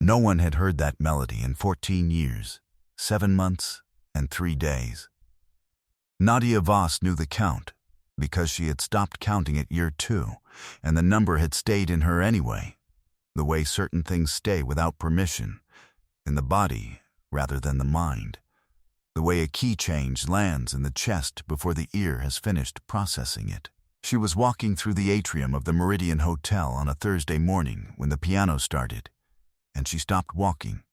No one had heard that melody in 14 years, 7 months, and 3 days. Nadia Voss knew the count because she had stopped counting at year 2, and the number had stayed in her anyway, the way certain things stay without permission, in the body rather than the mind, the way a key change lands in the chest before the ear has finished processing it. She was walking through the atrium of the Meridian Hotel on a Thursday morning when the piano started, and she stopped walking,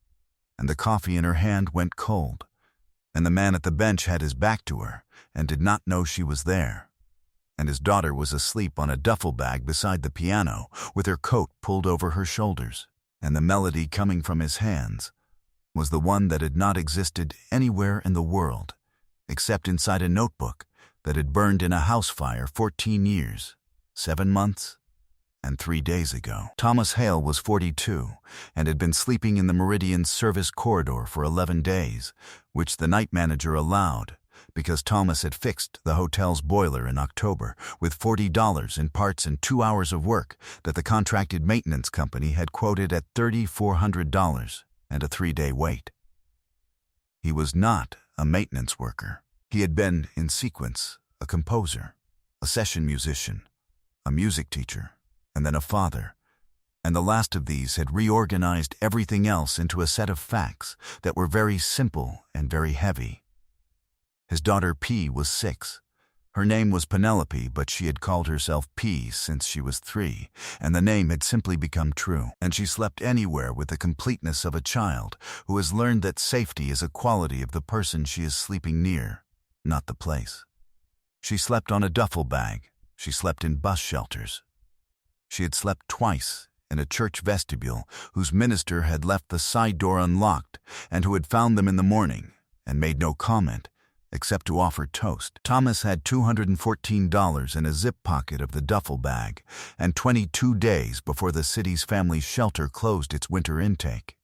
and the coffee in her hand went cold, and the man at the bench had his back to her and did not know she was there, and his daughter was asleep on a duffel bag beside the piano with her coat pulled over her shoulders, and the melody coming from his hands was the one that had not existed anywhere in the world except inside a notebook that had burned in a house fire 14 years, 7 months, and 3 days ago. Thomas Hale was 42 and had been sleeping in the Meridian service corridor for 11 days, which the night manager allowed because Thomas had fixed the hotel's boiler in October with $40 in parts and 2 hours of work that the contracted maintenance company had quoted at $3,400 and a 3-day wait. He was not a maintenance worker. He had been, in sequence, a composer, a session musician, a music teacher, and then a father, and the last of these had reorganized everything else into a set of facts that were very simple and very heavy. His daughter P was 6. Her name was Penelope, but she had called herself P since she was 3, and the name had simply become true, and she slept anywhere with the completeness of a child who has learned that safety is a quality of the person she is sleeping near, not the place. She slept on a duffel bag. She slept in bus shelters. She had slept twice in a church vestibule whose minister had left the side door unlocked and who had found them in the morning and made no comment except to offer toast. Thomas had $214 in a zip pocket of the duffel bag and 22 days before the city's family shelter closed its winter intake.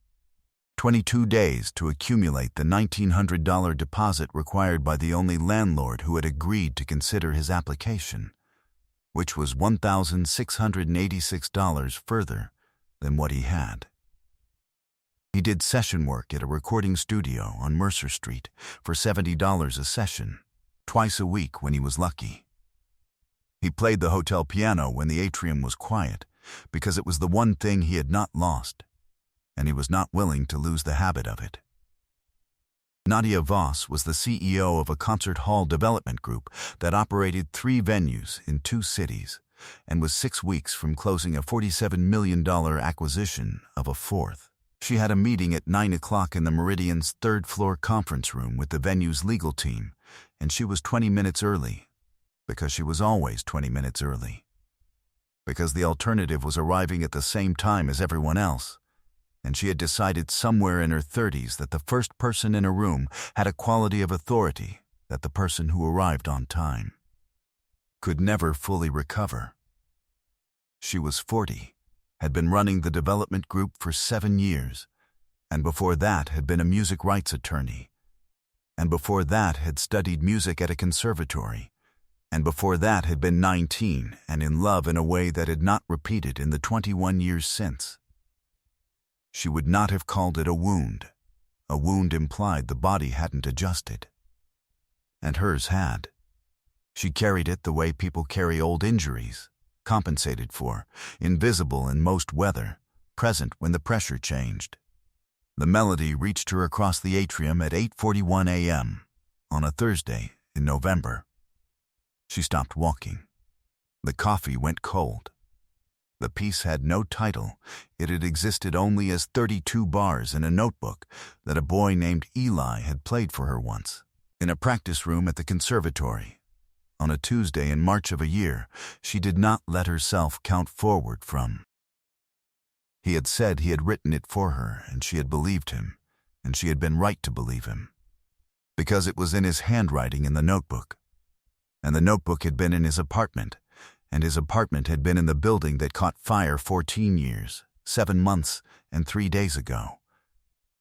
22 days to accumulate the $1,900 deposit required by the only landlord who had agreed to consider his application, which was $1,686 further than what he had. He did session work at a recording studio on Mercer Street for $70 a session, twice a week when he was lucky. He played the hotel piano when the atrium was quiet because it was the one thing he had not lost, and he was not willing to lose the habit of it. Nadia Voss was the CEO of a concert hall development group that operated 3 venues in 2 cities and was 6 weeks from closing a $47 million acquisition of a 4th. She had a meeting at 9 o'clock in the Meridian's 3rd floor conference room with the venue's legal team, and she was 20 minutes early, because she was always 20 minutes early. Because the alternative was arriving at the same time as everyone else, and she had decided somewhere in her 30s that the first person in a room had a quality of authority that the person who arrived on time could never fully recover. She was 40. Had been running the development group for 7 years, and before that had been a music rights attorney, and before that had studied music at a conservatory, and before that had been 19 and in love in a way that had not repeated in the 21 years since. She would not have called it a wound. A wound implied the body hadn't adjusted, and hers had. She carried it the way people carry old injuries, compensated for, invisible in most weather, present when the pressure changed. The melody reached her across the atrium at 8:41 a.m. on a Thursday in November. She stopped walking. The coffee went cold. The piece had no title. It had existed only as 32 bars in a notebook that a boy named Eli had played for her once, in a practice room at the conservatory. On a Tuesday in March of a year, she did not let herself count forward from. He had said he had written it for her, and she had believed him, and she had been right to believe him, because it was in his handwriting in the notebook, and the notebook had been in his apartment, and his apartment had been in the building that caught fire 14 years, 7 months, and 3 days ago,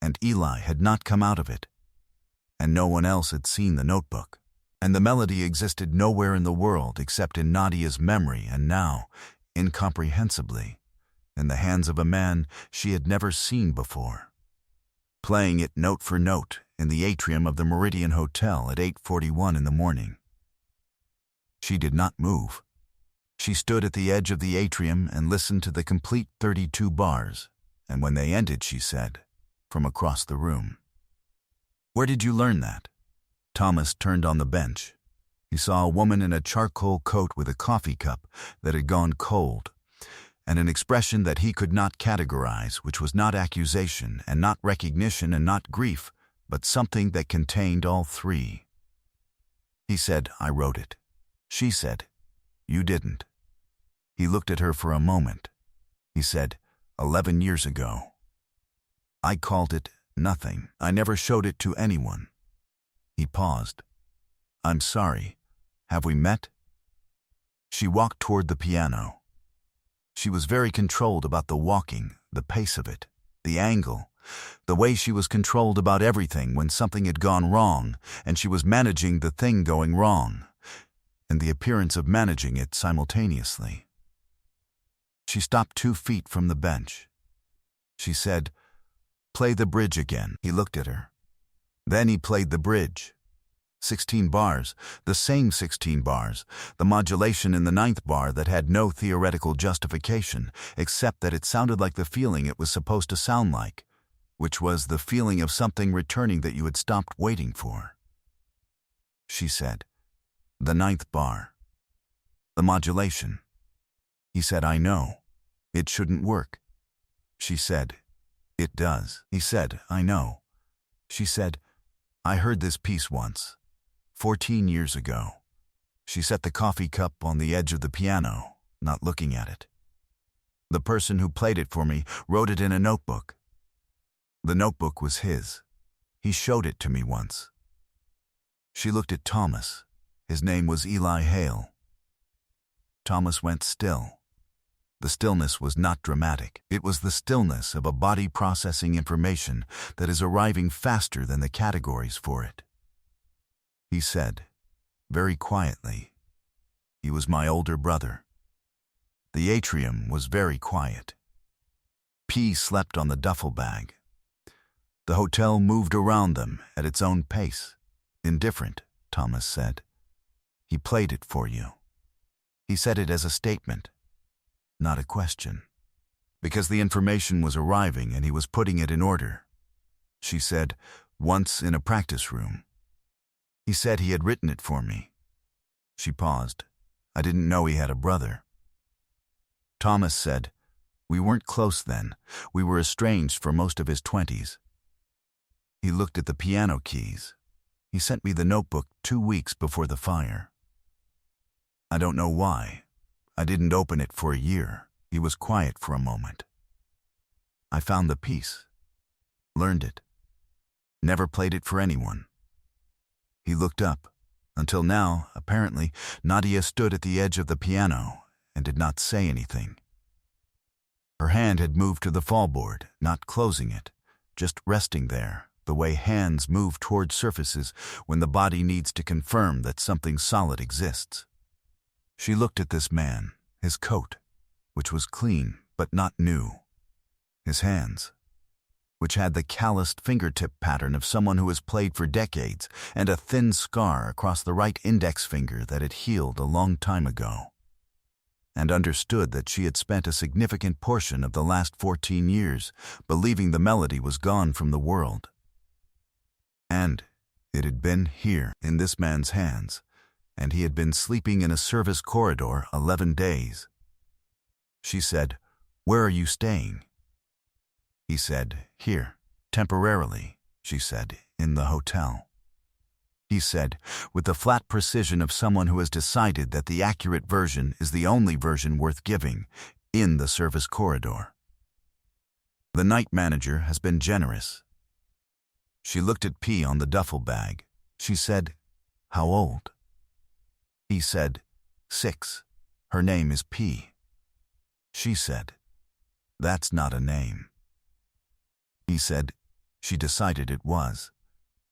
and Eli had not come out of it, and no one else had seen the notebook. And the melody existed nowhere in the world except in Nadia's memory, and now, incomprehensibly, in the hands of a man she had never seen before, playing it note for note in the atrium of the Meridian Hotel at 8:41 in the morning. She did not move. She stood at the edge of the atrium and listened to the complete 32 bars, and when they ended, she said, from across the room, "Where did you learn that?" Thomas turned on the bench. He saw a woman in a charcoal coat with a coffee cup that had gone cold, and an expression that he could not categorize, which was not accusation and not recognition and not grief, but something that contained all three. He said, "I wrote it." She said, "You didn't." He looked at her for a moment. He said, 11 years ago. "I called it nothing. I never showed it to anyone." He paused. "I'm sorry. Have we met?" She walked toward the piano. She was very controlled about the walking, the pace of it, the angle, the way she was controlled about everything when something had gone wrong, and she was managing the thing going wrong, and the appearance of managing it simultaneously. She stopped 2 feet from the bench. She said, "Play the bridge again." He looked at her. Then he played the bridge. 16 bars, the same 16 bars, the modulation in the 9th bar that had no theoretical justification, except that it sounded like the feeling it was supposed to sound like, which was the feeling of something returning that you had stopped waiting for. She said, "The 9th bar. The modulation." He said, "I know. It shouldn't work." She said, "It does." He said, "I know." She said, "I heard this piece once, 14 years ago." She set the coffee cup on the edge of the piano, not looking at it. "The person who played it for me wrote it in a notebook. The notebook was his. He showed it to me once." She looked at Thomas. His name was Eli Hale. Thomas went still. The stillness was not dramatic. It was the stillness of a body processing information that is arriving faster than the categories for it. He said, very quietly, "He was my older brother." The atrium was very quiet. P slept on the duffel bag. The hotel moved around them at its own pace. "Indifferent," Thomas said. "He played it for you." He said it as a statement, not a question, because the information was arriving and he was putting it in order. She said, "Once in a practice room. He said he had written it for me." She paused. "I didn't know he had a brother." Thomas said, "We weren't close then. We were estranged for most of his 20s. He looked at the piano keys. He sent me the notebook 2 weeks before the fire. I don't know why. I didn't open it for a year." He was quiet for a moment. "I found the piece. Learned it. Never played it for anyone." He looked up. Until now, apparently, Nadia stood at the edge of the piano and did not say anything. Her hand had moved to the fallboard, not closing it, just resting there, the way hands move toward surfaces when the body needs to confirm that something solid exists. She looked at this man, his coat, which was clean but not new, his hands, which had the calloused fingertip pattern of someone who has played for decades, and a thin scar across the right index finger that had healed a long time ago, and understood that she had spent a significant portion of the last 14 years believing the melody was gone from the world. And it had been here, in this man's hands, and he had been sleeping in a service corridor 11 days. She said, "Where are you staying?" He said, "Here, temporarily," she said, "in the hotel." He said, with the flat precision of someone who has decided that the accurate version is the only version worth giving, "in the service corridor." "The night manager has been generous." She looked at P on the duffel bag. She said, "How old?" He said, 6. Her name is P. She said, "That's not a name." He said, "She decided it was."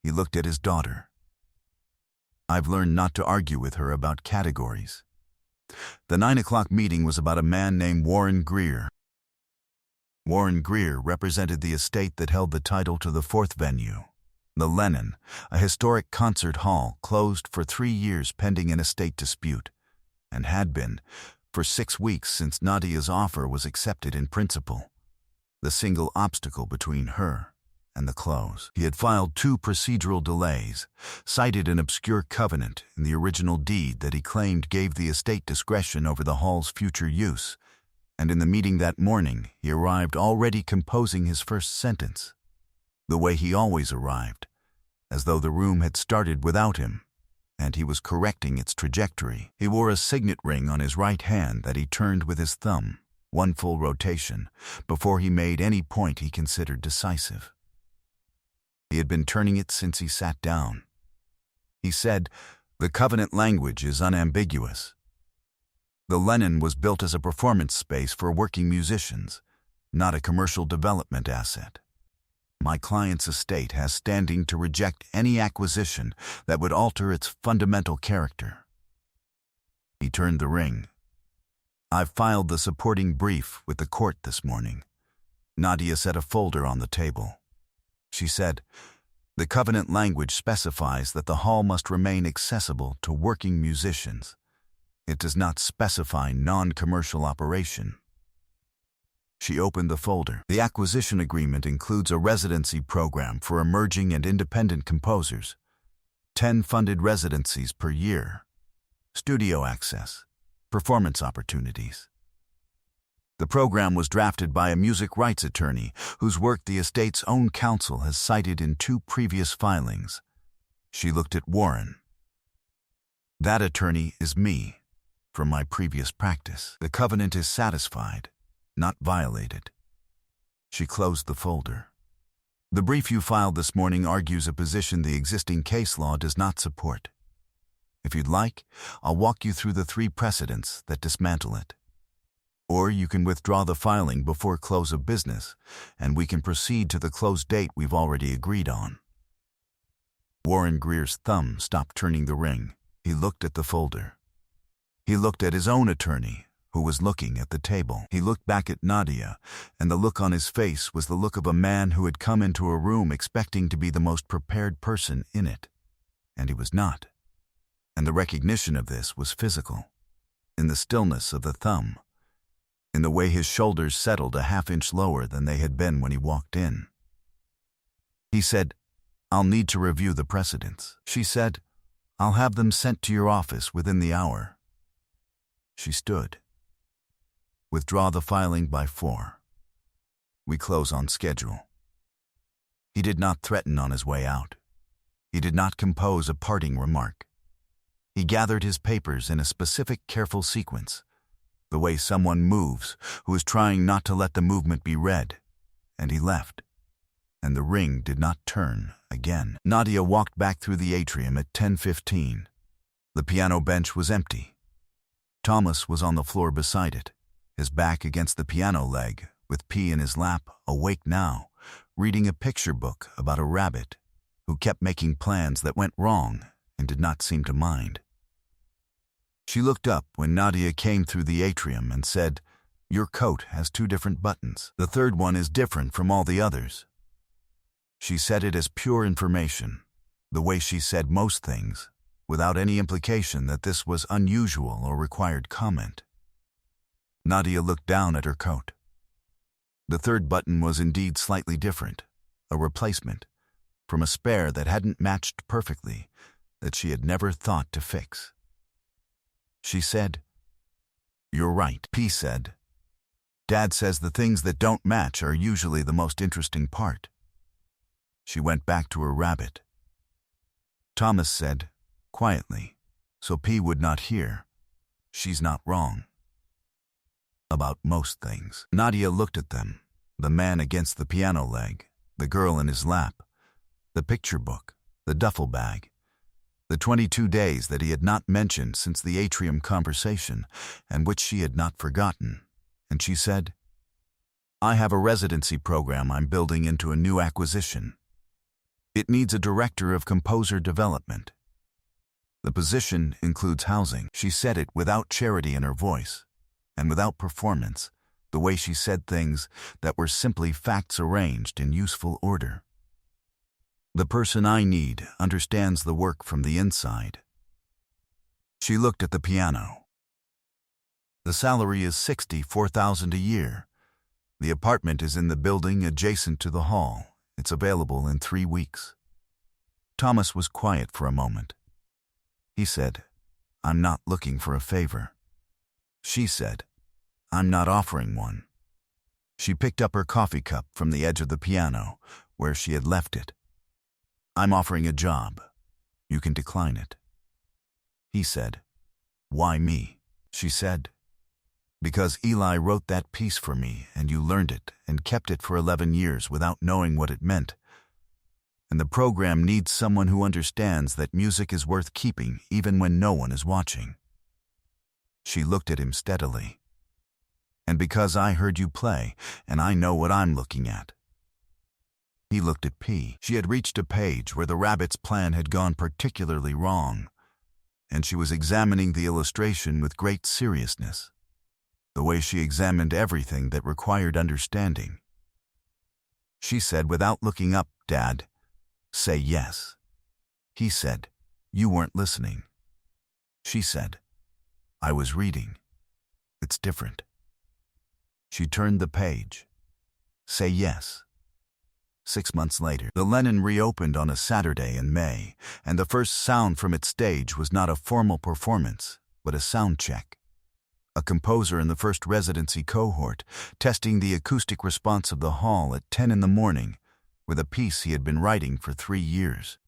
He looked at his daughter. "I've learned not to argue with her about categories." The 9 o'clock meeting was about a man named Warren Greer. Warren Greer represented the estate that held the title to the fourth venue. The Lennon, a historic concert hall, closed for 3 years pending an estate dispute, and had been for 6 weeks since Nadia's offer was accepted in principle, the single obstacle between her and the close. He had filed 2 procedural delays, cited an obscure covenant in the original deed that he claimed gave the estate discretion over the hall's future use, and in the meeting that morning he arrived already composing his first sentence, the way he always arrived, as though the room had started without him, and he was correcting its trajectory. He wore a signet ring on his right hand that he turned with his thumb, 1 full rotation, before he made any point he considered decisive. He had been turning it since he sat down. He said, "The covenant language is unambiguous. The Lennon was built as a performance space for working musicians, not a commercial development asset. My client's estate has standing to reject any acquisition that would alter its fundamental character." He turned the ring. "I've filed the supporting brief with the court this morning." Nadia set a folder on the table. She said, "The covenant language specifies that the hall must remain accessible to working musicians. It does not specify non-commercial operation." She opened the folder. "The acquisition agreement includes a residency program for emerging and independent composers, 10 funded residencies per year, studio access, performance opportunities." The program was drafted by a music rights attorney whose work the estate's own counsel has cited in 2 previous filings. She looked at Warren. "That attorney is me, from my previous practice. The covenant is satisfied, not violated." She closed the folder. "The brief you filed this morning argues a position the existing case law does not support. If you'd like, I'll walk you through the 3 precedents that dismantle it. Or you can withdraw the filing before close of business, and we can proceed to the close date we've already agreed on." Warren Greer's thumb stopped turning the ring. He looked at the folder. He looked at his own attorney, who was looking at the table. He looked back at Nadia, and the look on his face was the look of a man who had come into a room expecting to be the most prepared person in it, and he was not. And the recognition of this was physical, in the stillness of the thumb, in the way his shoulders settled a half-inch lower than they had been when he walked in. He said, "I'll need to review the precedents." She said, "I'll have them sent to your office within the hour." She stood. "Withdraw the filing by 4. We close on schedule." He did not threaten on his way out. He did not compose a parting remark. He gathered his papers in a specific, careful sequence, the way someone moves who is trying not to let the movement be read, and he left, and the ring did not turn again. Nadia walked back through the atrium at 10:15. The piano bench was empty. Thomas was on the floor beside it, his back against the piano leg, with P in his lap, awake now, reading a picture book about a rabbit who kept making plans that went wrong and did not seem to mind. She looked up when Nadia came through the atrium and said, "Your coat has 2 different buttons. The 3rd one is different from all the others." She said it as pure information, the way she said most things, without any implication that this was unusual or required comment. Nadia looked down at her coat. The 3rd button was indeed slightly different, a replacement, from a spare that hadn't matched perfectly, that she had never thought to fix. She said, "You're right," P said. "Dad says the things that don't match are usually the most interesting part." She went back to her rabbit. Thomas said, quietly, so P would not hear, "She's not wrong about most things." Nadia looked at them, the man against the piano leg, the girl in his lap, the picture book, the duffel bag, the 22 days that he had not mentioned since the atrium conversation, and which she had not forgotten, and she said, "I have a residency program I'm building into a new acquisition. It needs a director of composer development. The position includes housing." She said it without charity in her voice, and without performance, The way she said things that were simply facts arranged in useful order. The person I need understands the work from the inside. She looked at the piano. The salary is $64,000 a year. The apartment is in the building adjacent to the hall. It's available in 3 weeks. Thomas was quiet for a moment. He said, "I'm not looking for a favor." She said, "I'm not offering one." She picked up her coffee cup from the edge of the piano, where she had left it. "I'm offering a job. You can decline it." He said, "Why me?" She said, "Because Eli wrote that piece for me and you learned it and kept it for 11 years without knowing what it meant. And the program needs someone who understands that music is worth keeping even when no one is watching." She looked at him steadily. "And because I heard you play, and I know what I'm looking at." He looked at P. She had reached a page where the rabbit's plan had gone particularly wrong, and she was examining the illustration with great seriousness, the way she examined everything that required understanding. She said without looking up, "Dad, say yes." He said, "You weren't listening." She said, "I was reading. It's different." She turned the page. "Say yes." 6 months later, the Lennon reopened on a Saturday in May, and the first sound from its stage was not a formal performance, but a sound check. A composer in the first residency cohort, testing the acoustic response of the hall at 10 in the morning, with a piece he had been writing for 3 years.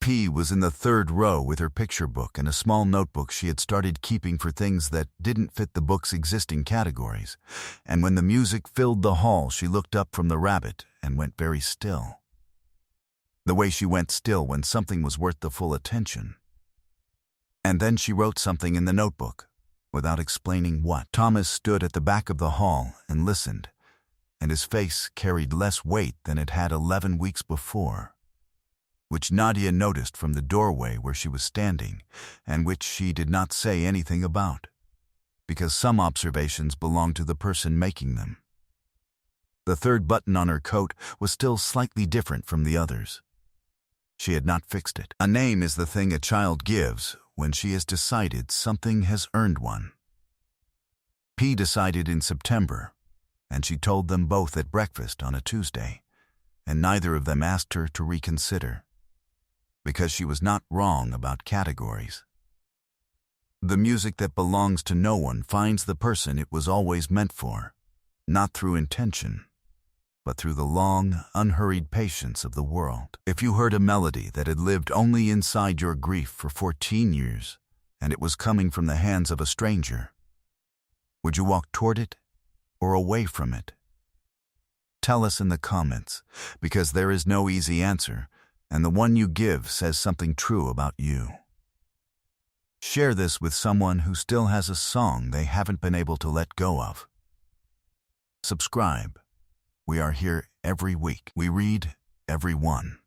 P was in the 3rd row with her picture book and a small notebook she had started keeping for things that didn't fit the book's existing categories, and when the music filled the hall she looked up from the rabbit and went very still. The way she went still when something was worth the full attention. And then she wrote something in the notebook, without explaining what. Thomas stood at the back of the hall and listened, and his face carried less weight than it had 11 weeks before, which Nadia noticed from the doorway where she was standing, and which she did not say anything about, because some observations belonged to the person making them. The 3rd button on her coat was still slightly different from the others. She had not fixed it. A name is the thing a child gives when she has decided something has earned one. P decided in September, and she told them both at breakfast on a Tuesday, and neither of them asked her to reconsider, because she was not wrong about categories. The music that belongs to no one finds the person it was always meant for, not through intention, but through the long, unhurried patience of the world. If you heard a melody that had lived only inside your grief for 14 years, and it was coming from the hands of a stranger, would you walk toward it or away from it? Tell us in the comments, because there is no easy answer, and the one you give says something true about you. Share this with someone who still has a song they haven't been able to let go of. Subscribe. We are here every week. We read every one.